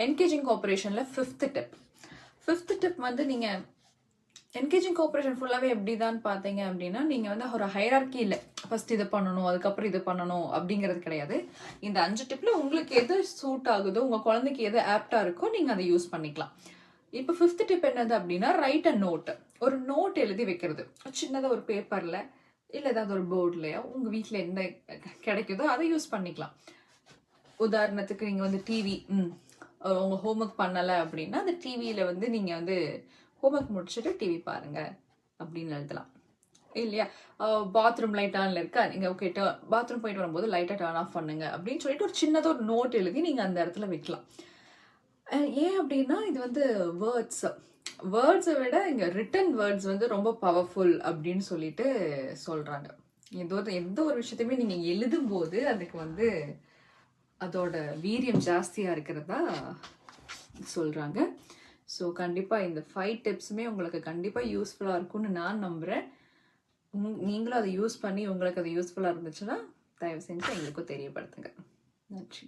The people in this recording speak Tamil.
என்கேஜிங் கோஆப்ரேஷனில் ஃபிஃப்த் டிப் வந்து நீங்கள் என்கேஜிங் கோஆப்ரேஷன் ஃபுல்லாகவே எப்படி தான் பார்த்தீங்க அப்படின்னா, நீங்கள் வந்து ஒரு ஹைரார்கி இல்லை, ஃபர்ஸ்ட் இதை பண்ணணும் அதுக்கப்புறம் இது பண்ணணும் அப்படிங்கிறது கிடையாது. இந்த 5 டிப்பில் உங்களுக்கு எது சூட் ஆகுதோ, உங்கள் குழந்தைக்கு எது ஆப்டாக இருக்கோ நீங்கள் அதை யூஸ் பண்ணிக்கலாம். இப்போ 5th டிப் என்னது அப்படின்னா, ரைட் அ நோட். ஒரு நோட் எழுதி வைக்கிறது, சின்னதாக ஒரு பேப்பரில் இல்லை ஏதாவது ஒரு போர்ட்லையோ உங்கள் வீட்டில் என்ன கிடைக்குதோ அதை யூஸ் பண்ணிக்கலாம். உதாரணத்துக்கு நீங்கள் வந்து டிவி உங்கள் ஹோம்ஒர்க் பண்ணலை அப்படின்னா, அந்த டிவியில் வந்து நீங்கள் வந்து ஹோம்ஒர்க் முடிச்சுட்டு டிவி பாருங்க அப்படின்னு எழுதலாம் இல்லையா. பாத்ரூம் லைட் ஆன்ல இருக்கா, நீங்கள் ஓகே பாத்ரூம் போயிட்டு வரும்போது லைட்டை டர்ன் ஆஃப் பண்ணுங்க அப்படின்னு சொல்லிட்டு ஒரு சின்னதாக ஒரு நோட் எழுதி நீங்கள் அந்த இடத்துல வைக்கலாம். ஏன் அப்படின்னா இது வந்து வேர்ட்ஸை விட இங்கே ரிட்டன் வேர்ட்ஸ் வந்து ரொம்ப பவர்ஃபுல் அப்படின்னு சொல்லிட்டு சொல்கிறாங்க. எந்த ஒரு விஷயத்தையுமே நீங்கள் எழுதும் போது அதுக்கு வந்து அதோட வீரியம் ஜாஸ்தியாக இருக்கிறதா சொல்கிறாங்க. ஸோ கண்டிப்பாக இந்த 5 டிப்ஸுமே உங்களுக்கு கண்டிப்பாக யூஸ்ஃபுல்லாக இருக்கும்னு நான் நம்புகிறேன். நீங்களும் அதை யூஸ் பண்ணி உங்களுக்கு அது யூஸ்ஃபுல்லாக இருந்துச்சுன்னா தயவு செஞ்சு எங்களுக்கும் தெரியப்படுத்துங்க. நன்றி.